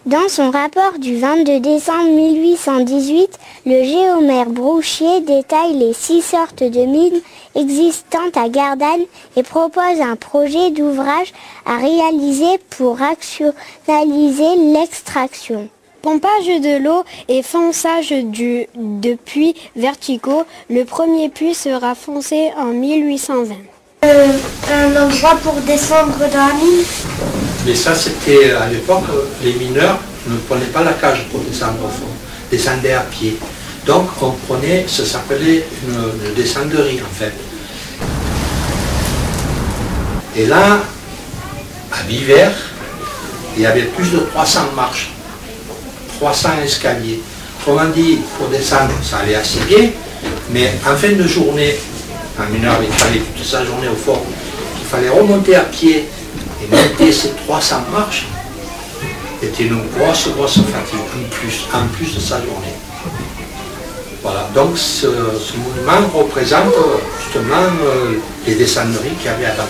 Dans son rapport du 22 décembre 1818, le géomètre Brouchier détaille les 6 sortes de mines existantes à Gardanne et propose un projet d'ouvrage à réaliser pour rationaliser l'extraction. Pompage de l'eau et fonçage de puits verticaux, le premier puits sera foncé en 1820. Un endroit pour descendre dans la mine. Mais ça, c'était à l'époque, les mineurs ne prenaient pas la cage pour descendre au fond, descendaient à pied. Donc on prenait, ça s'appelait une descenderie en fait. Et là, à Biver, il y avait plus de 300 marches, 300 escaliers. Autrement dit, pour descendre, ça allait assez bien, mais en fin de journée, un mineur, il fallait toute sa journée au fond, il fallait remonter à pied et monter ces 300 marches, c'était une grosse fatigue en plus de sa journée. Voilà, donc ce monument représente justement les descenderies qu'il y avait avant.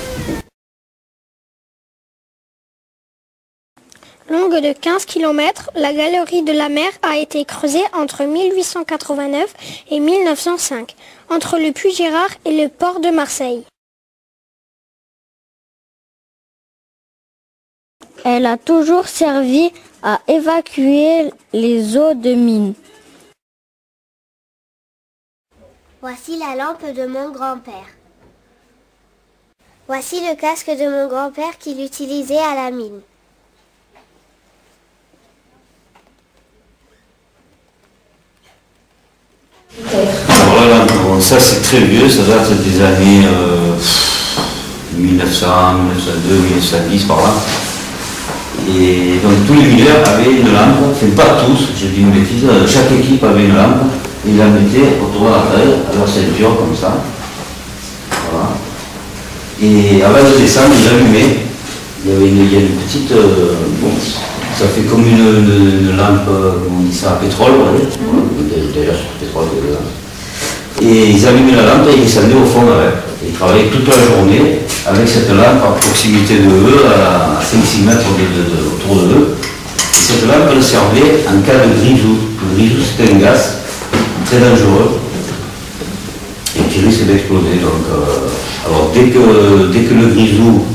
Longue de 15 km, la galerie de la mer a été creusée entre 1889 et 1905, entre le puits Gérard et le port de Marseille. Elle a toujours servi à évacuer les eaux de mine. Voici la lampe de mon grand-père. Voici le casque de mon grand-père qu'il utilisait à la mine. Alors là, bon, ça c'est très vieux, ça date des années 1900, 1902, 1910 par là. Et donc tous les mineurs avaient une lampe, enfin pas tous, je dis une bêtise, chaque équipe avait une lampe, et ils la mettaient autour de la taille, à leur ceinture comme ça. Voilà. Et avant de descendre, ils allumaient, il y a une petite, bon, ça fait comme une lampe, on dit ça, à pétrole, d'ailleurs sur le pétrole, et ils allumaient la lampe et ils descendaient au fond avec. Ils travaillaient toute la journée avec cette lampe à proximité de eux, à 5-6 mètres autour de eux. Et cette lampe, elle servait en cas de grisou. Le grisou, c'était un gaz très dangereux et qui risque d'exploser. Donc, alors dès que le grisou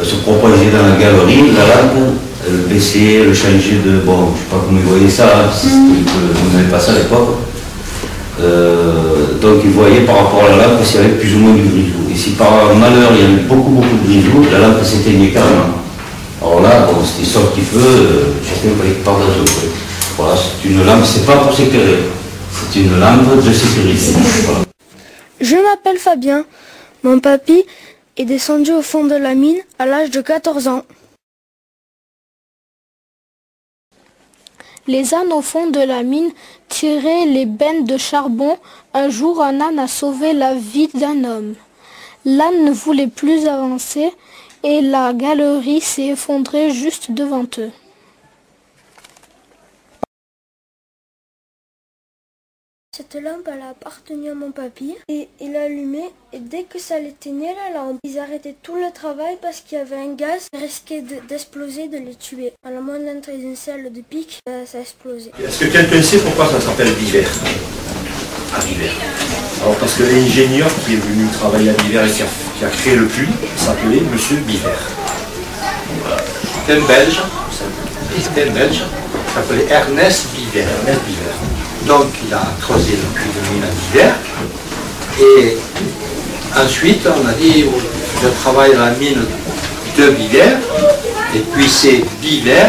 se propageait dans la galerie, la lampe, elle baissait, elle changeait de... Bon, je ne sais pas comment vous voyez ça, vous n'avez pas ça à l'époque. Donc ils voyaient par rapport à la lampe s'il y avait plus ou moins du grisou. Et si par malheur il y avait beaucoup de grisou, la lampe s'éteignait carrément. Alors là, bon, c'était ça un petit peu, chacun fallait qu'il parte dans un truc. Voilà, c'est une lampe, c'est pas pour s'éclairer, c'est une lampe de sécurité. Voilà. Je m'appelle Fabien. Mon papy est descendu au fond de la mine à l'âge de 14 ans. Les ânes au fond de la mine tiraient les bennes de charbon. Un jour, un âne a sauvé la vie d'un homme. L'âne ne voulait plus avancer et la galerie s'est effondrée juste devant eux. Cette lampe, elle a appartenu à mon papy et il allumait et dès que ça l'éteignait la lampe, ils arrêtaient tout le travail parce qu'il y avait un gaz qui risquait d'exploser, de les tuer. À la moindre étincelle de pic, ça explosait. Est-ce que quelqu'un sait pourquoi ça s'appelle Biver? À Biver. Alors parce que l'ingénieur qui est venu travailler à Biver et qui a créé le puits s'appelait Monsieur Biver. Voilà. C'était un Belge, qui s'appelait Ernest Biver. Donc il a creusé le puits de mine à Biver. Et ensuite on a dit je travaille à la mine de Biver. Et puis c'est Biver.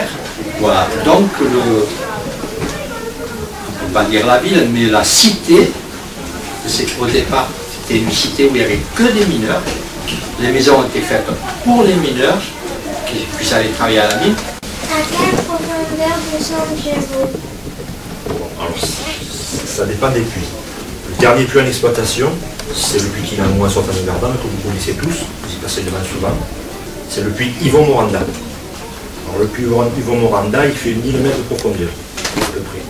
Voilà. Donc on ne peut pas dire la ville, mais la cité, c'est au départ c'était une cité où il n'y avait que des mineurs. Les maisons ont été faites pour les mineurs qui puissent aller travailler à la mine. À quelle profondeur descendez-vous? Alors, ça dépend des puits. Le dernier puits en exploitation, c'est le puits qui est dans le moins sortant de Gardanne, que vous connaissez tous, vous y passez devant souvent. C'est le puits Yvon Moranda. Alors le puits Yvon Moranda, il fait 1000 mètres de profondeur, à peu près.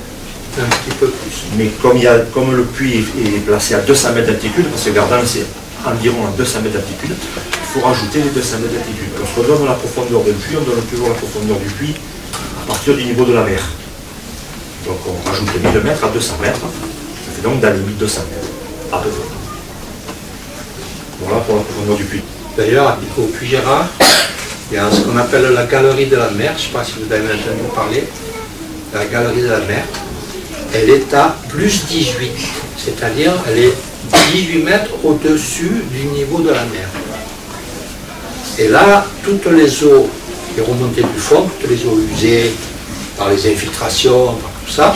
Un petit peu plus. Mais comme le puits est placé à 200 mètres d'altitude, parce que Gardanne c'est environ à 200 mètres d'altitude, il faut rajouter les 200 mètres d'altitude. Lorsqu'on donne la profondeur du puits, on donne toujours la profondeur du puits à partir du niveau de la mer. Donc on rajoute 1000 mètres à 200 mètres, ça fait donc dans les 1200 mètres, à peu près. Voilà pour la profondeur du puits. D'ailleurs, au Puy Gérard, il y a ce qu'on appelle la galerie de la mer, je ne sais pas si vous avez entendu parler, la galerie de la mer, elle est à plus 18, c'est-à-dire elle est 18 mètres au-dessus du niveau de la mer. Et là, toutes les eaux qui remontaient du fond, toutes les eaux usées par les infiltrations, par tout ça,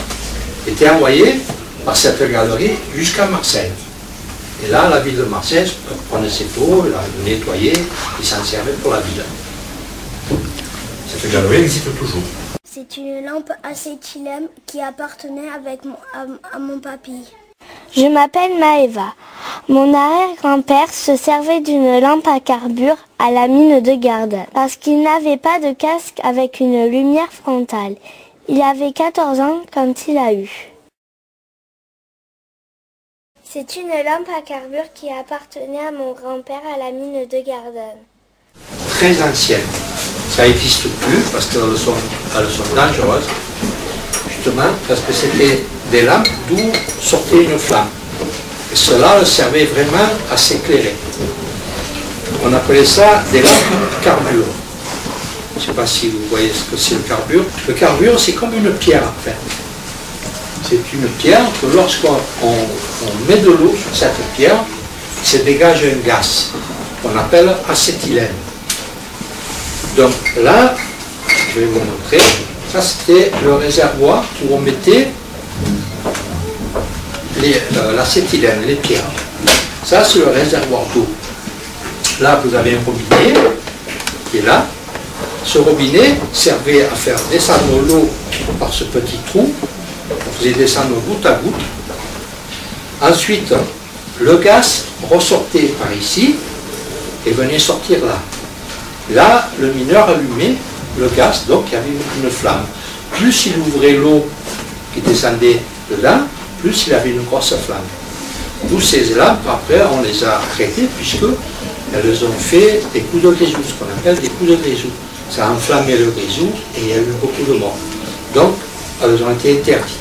étaient envoyées par cette galerie jusqu'à Marseille. Et là, la ville de Marseille prenait cette eau, la nettoyait et s'en servait pour la ville. Cette galerie existe toujours. C'est une lampe acétylène qui appartenait à mon papy. Je m'appelle Maëva. Mon arrière-grand-père se servait d'une lampe à carbure à la mine de Gardanne parce qu'il n'avait pas de casque avec une lumière frontale. Il avait 14 ans quand il a eu. C'est une lampe à carbure qui appartenait à mon grand-père à la mine de Gardanne. Très ancienne. Ça n'existe plus parce qu'elles sont dangereuses, justement parce que c'était des lampes d'où sortait une flamme. Et cela servait vraiment à s'éclairer. On appelait ça des lampes carbure. Je ne sais pas si vous voyez ce que c'est le carbure. Le carbure, c'est comme une pierre en fait. C'est une pierre que lorsqu'on met de l'eau sur cette pierre, il se dégage un gaz qu'on appelle acétylène. Donc là, je vais vous montrer, ça c'était le réservoir où on mettait l'acétylène, les pierres. Ça c'est le réservoir d'eau. Là vous avez un robinet qui est là. Ce robinet servait à faire descendre l'eau par ce petit trou. On faisait descendre goutte à goutte. Ensuite, le gaz ressortait par ici et venait sortir là. Là, le mineur allumait le gaz, donc il y avait une flamme. Plus il ouvrait l'eau qui descendait dedans, plus il avait une grosse flamme. D'où ces lampes, après, on les a arrêtées puisqu'elles ont fait des coups de grisou, ce qu'on appelle des coups de grisou. Ça a enflammé le grisou et il y a eu beaucoup de morts. Donc, elles ont été interdites.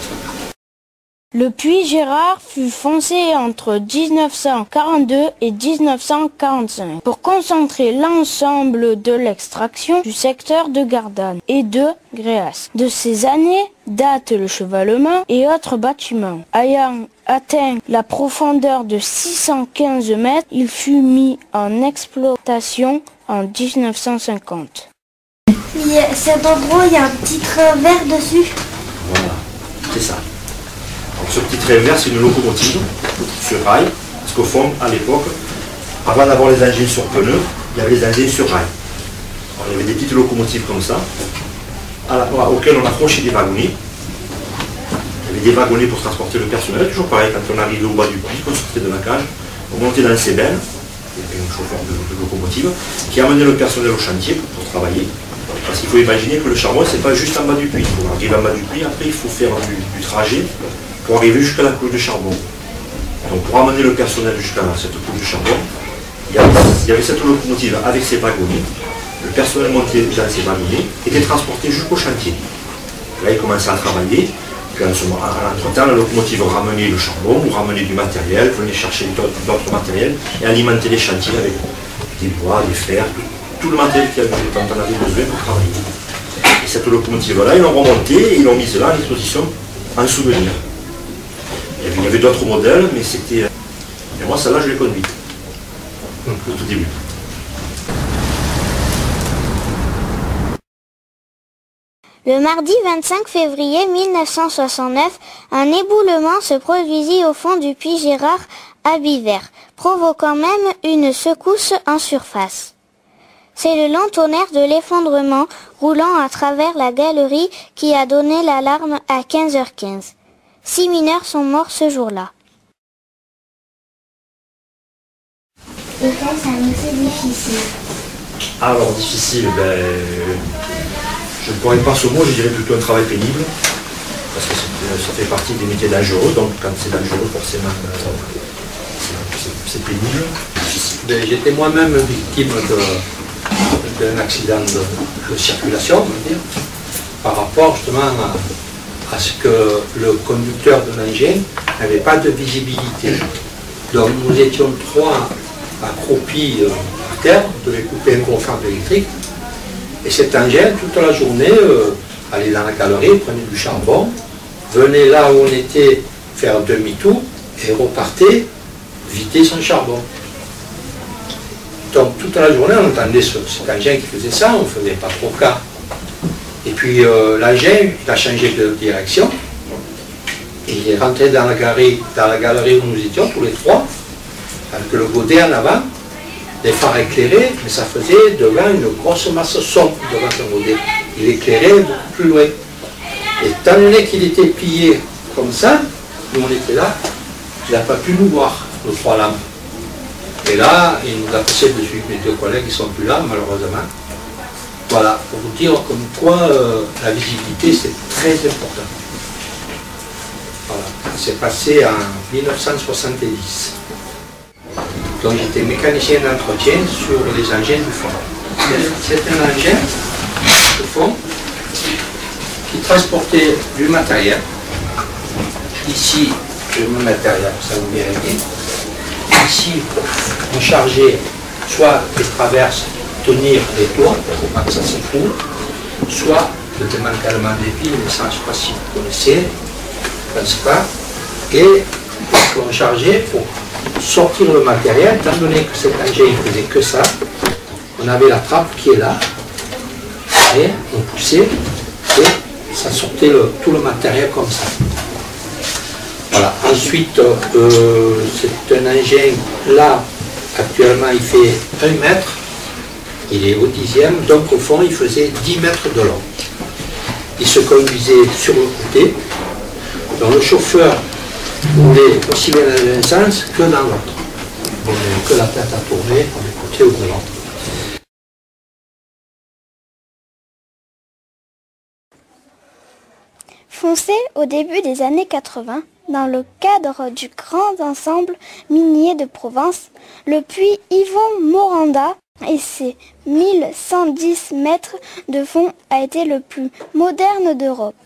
Le Puy Gérard fut foncé entre 1942 et 1945 pour concentrer l'ensemble de l'extraction du secteur de Gardanne et de Gréas. De ces années date le chevalement et autres bâtiments. Ayant atteint la profondeur de 615 mètres, il fut mis en exploitation en 1950. Cet endroit, il y a un petit train vert dessus. Voilà, c'est ça. Alors, ce petit train vert, c'est une locomotive sur rail, parce qu'au fond, à l'époque, avant d'avoir les engins sur pneus, il y avait les engins sur rail. Alors, il y avait des petites locomotives comme ça, auxquelles on accrochait des wagonnets. Il y avait des wagonnets pour transporter le personnel, toujours pareil, quand on arrivait au bas du puits, on sortait de la cage, on montait dans ces bennes, il y avait un chauffeur de locomotive, qui amenait le personnel au chantier pour travailler. Parce qu'il faut imaginer que le charbon, c'est pas juste en bas du puits. Pour arriver en bas du puits, après, il faut faire du trajet pour arriver jusqu'à la couche de charbon. Donc pour amener le personnel jusqu'à cette couche de charbon, il y avait cette locomotive avec ses wagonnets. Le personnel montait dans ces wagonnets, était transporté jusqu'au chantier. Là, il commençait à travailler. Puis à l'entretemps, la locomotive ramenait le charbon, ou ramenait du matériel, venait chercher d'autres matériels et alimenter les chantiers avec des bois, des fers, tout le matériel dont on avait besoin pour travailler. Et cette locomotive-là, ils l'ont remontée et ils l'ont mise là en exposition en souvenir. Il y avait d'autres modèles, mais c'était... Et moi, celle-là, je l'ai conduite. Au tout début. Le mardi 25 février 1969, un éboulement se produisit au fond du Puy Gérard à Biver, provoquant même une secousse en surface. C'est le lent tonnerre de l'effondrement roulant à travers la galerie qui a donné l'alarme à 15h15. 6 mineurs sont morts ce jour-là. Était-ce un métier difficile? Alors, difficile, je ne pourrais pas ce mot, je dirais plutôt un travail pénible, parce que ça fait partie des métiers dangereux, donc quand c'est dangereux, forcément, c'est pénible. J'étais moi-même victime d'un accident de circulation, on va dire. par rapport justement à ce que le conducteur de l'engin n'avait pas de visibilité. Donc nous étions 3 accroupis par terre, on devait couper un gros câble électrique, et cet engin, toute la journée, allait dans la galerie, prenait du charbon, venait là où on était faire demi-tour, et repartait vider son charbon. Donc toute la journée, on entendait cet engin qui faisait ça, on ne faisait pas trop cas. Et puis l'engin, il a changé de direction, et il est rentré dans la galerie où nous étions, tous les 3, avec le godet en avant, les phares éclairés, mais ça faisait devant une grosse masse sombre devant son godet. Il éclairait beaucoup plus loin. Et étant donné qu'il était plié comme ça, nous on était là, il n'a pas pu nous voir, nos 3 lampes. Et là, il nous a passé dessus. Mes 2 collègues ne sont plus là, malheureusement. Voilà, pour vous dire comme quoi la visibilité c'est très important. Voilà, ça s'est passé en 1970. Donc j'étais mécanicien d'entretien sur les engins du fond. C'est un engin de fond qui transportait du matériel. Ici, je vais me mettre derrière, ça vous verrez bien. Ici, on chargeait soit les traverses, tenir les toits, pour pas que ça s'écroule, soit le démantèlement des piles, mais ça, je ne sais pas si vous connaissez, je ne pense pas, et on chargeait pour sortir le matériel, étant donné que cet engin ne faisait que ça, on avait la trappe qui est là, et on poussait, et ça sortait tout le matériel comme ça. Voilà. Ensuite, c'est un engin, là, actuellement il fait 1 mètre, il est au 10e, donc au fond il faisait 10 mètres de long. Il se conduisait sur le côté, donc le chauffeur roulait aussi bien dans un sens que dans l'autre. On n'avait que la tête à tourner, d'un côté ou de l'autre. Foncé au début des années 80, dans le cadre du grand ensemble minier de Provence, le puits Yvon Moranda et ses 1110 mètres de fond a été le plus moderne d'Europe.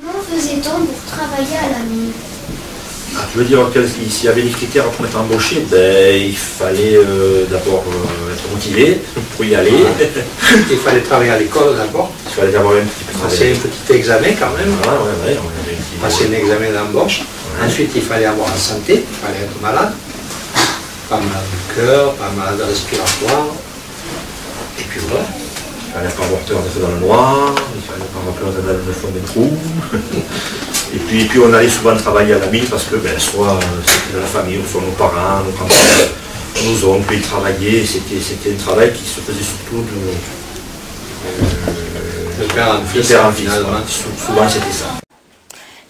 Comment faisait-on pour travailler à la mine? Je veux dire s'il y avait des critères pour être embauché, il fallait d'abord être motivé pour y aller. Il fallait travailler à l'école d'abord. Il fallait avoir un petit examen quand même. Passer un examen d'embauche. Ensuite, il fallait avoir la santé, il fallait être malade. Pas malade du cœur, pas malade respiratoire. Et puis voilà. Il fallait pas avoir peur d'être dans le noir, il fallait pas avoir peur d'être dans le fond des trous. Et puis on allait souvent travailler à la mine parce que soit c'était de la famille, soit nos parents, nos grands-parents, nos oncles, ils travaillaient. C'était un travail qui se faisait surtout de père en fils. Souvent c'était ça.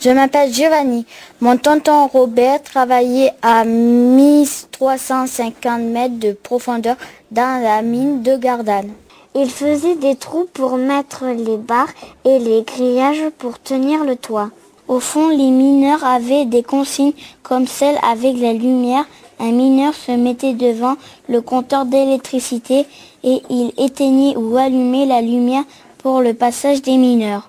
Je m'appelle Giovanni. Mon tonton Robert travaillait à 1350 mètres de profondeur dans la mine de Gardanne. Il faisait des trous pour mettre les barres et les grillages pour tenir le toit. Au fond, les mineurs avaient des consignes comme celle avec la lumière. Un mineur se mettait devant le compteur d'électricité et il éteignait ou allumait la lumière pour le passage des mineurs.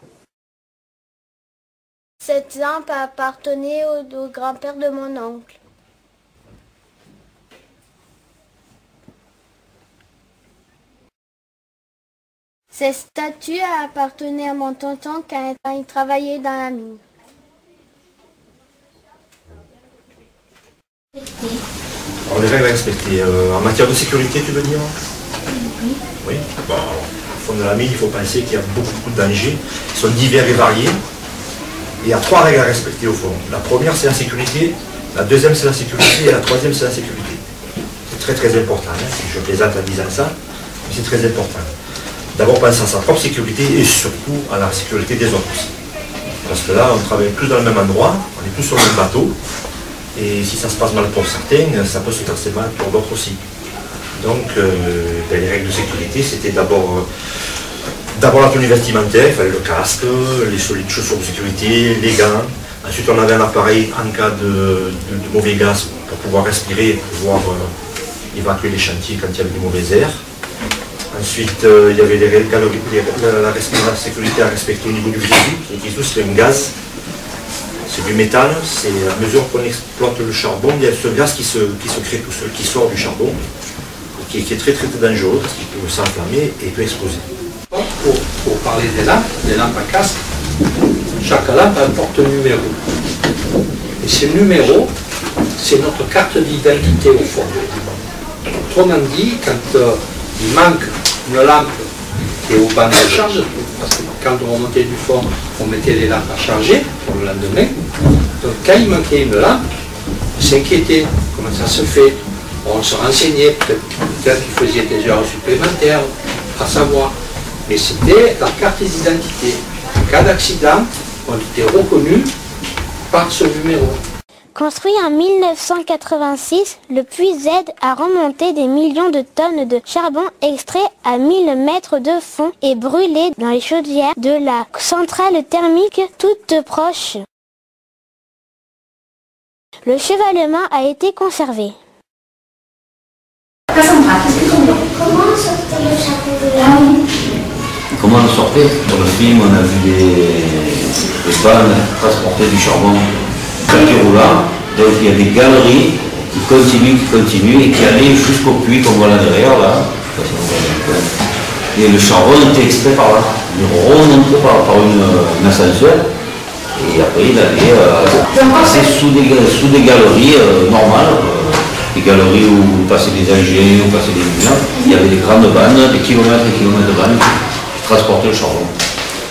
Cette lampe appartenait au grand-père de mon oncle. Cette statue appartenait à mon tonton quand il travaillait dans la mine. Alors les règles à respecter. En matière de sécurité, tu veux dire? Oui. Bon, alors, au fond de la mine, il faut penser qu'il y a beaucoup de dangers. Ils sont divers et variés. Il y a 3 règles à respecter au fond. La première, c'est la sécurité. La deuxième, c'est la sécurité. Et la troisième, c'est la sécurité. C'est très très important. Si je plaisante en disant ça, mais c'est très important. D'abord penser à sa propre sécurité et surtout à la sécurité des autres aussi. Parce que là, on travaille tous dans le même endroit, on est tous sur le même bateau. Et si ça se passe mal pour certains, ça peut se passer mal pour d'autres aussi. Donc, les règles de sécurité, c'était d'abord la tenue vestimentaire, il fallait le casque, les solides chaussures de sécurité, les gants. Ensuite, on avait un appareil en cas de mauvais gaz pour pouvoir respirer, pour pouvoir évacuer les chantiers quand il y avait du mauvais air. Ensuite, il y avait les galeries, la sécurité à respecter au niveau du viaduc. Et tout, c'est un gaz. C'est du méthane. C'est à mesure qu'on exploite le charbon, il y a ce gaz qui se crée tout seul, qui sort du charbon, qui est très très dangereux parce qu'il peut s'enflammer et peut exploser. Pour parler des lampes à casque, chaque lampe a un porte-numéro. Et ces numéros, c'est notre carte d'identité au fond. Autrement dit, quand il manque une lampe et au banc de charge, parce que quand on remontait du fond, on mettait les lampes à charger pour le lendemain. Donc quand il manquait une lampe, on s'inquiétait. Comment ça se fait? On se renseignait, peut-être qu'ils faisaient des heures supplémentaires, à savoir. Mais c'était la carte d'identité. En cas d'accident, on était reconnu par ce numéro. Construit en 1986, le puits Z a remonté des millions de tonnes de charbon extrait à 1000 mètres de fond et brûlé dans les chaudières de la centrale thermique toute proche. Le chevalement a été conservé. Comment sortait le charbon de là? Comment on sortait? Dans le film, on a vu des vannes transporter du charbon. Tapis roulant, donc il y a des galeries qui continuent et qui allaient jusqu'au puits qu'on voit là derrière, là. Et le charbon était extrait par là. Il remontait par une ascenseur et après il allait passer sous des galeries normales, des galeries où passaient des engins, où passaient des moulins. Il y avait des grandes vannes, des kilomètres et des kilomètres de vannes qui transportaient le charbon.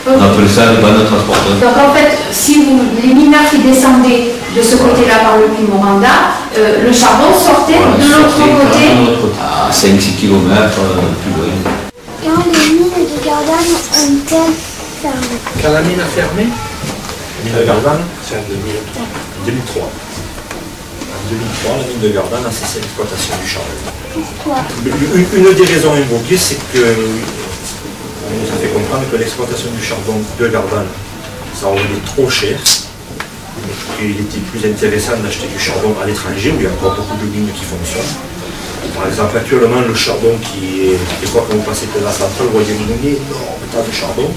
On appelle ça les vannes transporteurs. Donc en fait, si les mineurs qui descendaient de ce côté-là par le puits Moranda, le charbon sortait de l'autre côté. À 5-6 km plus loin. Quand les mines de Gardanne ont-elles fermé? Quand la mine a fermé, La mine de Gardanne, c'est en 2003. En 2003, la mine de Gardanne a cessé l'exploitation du charbon. Pourquoi? Une des raisons invoquées, c'est que on nous a fait comprendre que l'exploitation du charbon de Gardanne, ça revenait trop cher, et qu'il était plus intéressant d'acheter du charbon à l'étranger, où il y a encore beaucoup de mines qui fonctionnent. Par exemple, actuellement, le charbon des fois, quand vous passez de la centrale, vous voyez un énorme tas de charbon.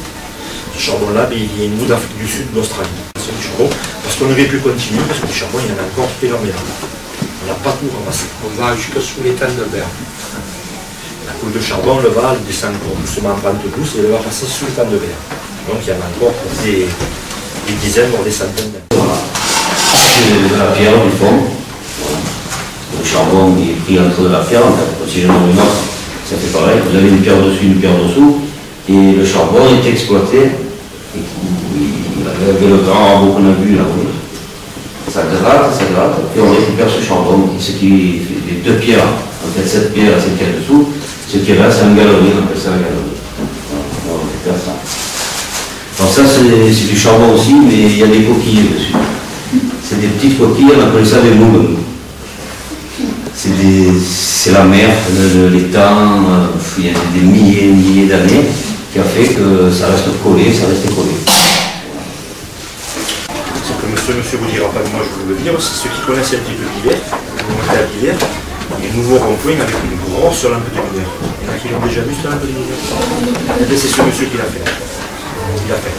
Ce charbon-là, il vient nous d'Afrique du Sud, d'Australie. C'est du charbon, parce qu'on aurait pu continuer, parce que du charbon, il y en a encore énormément. On n'a pas tout ramassé. on va jusque sous les tannes de verre. La coule de charbon, le va descend doucement en pente douce et elle va passer sous le temps de verre. Donc il y en a encore des dizaines, voire des centaines d'années. Voilà. C'est de la pierre du fond. Le charbon est pris entre la pierre, en fait. Si j'en ai une autre, ça fait pareil. Vous avez une pierre dessus, une pierre dessous. Et le charbon est exploité. Et avec le grand rabot qu'on a vu là, oui. Ça gratte, et on récupère ce charbon. Et ce qui fait les deux pierres, en fait cette pierre et cette pierre dessous, ce qui est là, c'est une galerie, on appelle ça la galerie. On récupère ça. Alors ça, c'est du charbon aussi, mais il y a des coquilles dessus. C'est des petites coquilles, on appelle ça des moules. C'est la mer, l'étang, il y a des milliers d'années qui a fait que ça reste collé, ça reste collé. Ce que monsieur vous dira pas, moi je veux le dire, c'est ceux qui connaissent un petit peu l'hiver, vous montez à l'hiver, il y a un nouveau rond-point avec une grosse lampe de lumière. Il y en a qui l'ont déjà vu cette lampe de lumière. C'est ce monsieur qui l'a fait. Il l'a fait.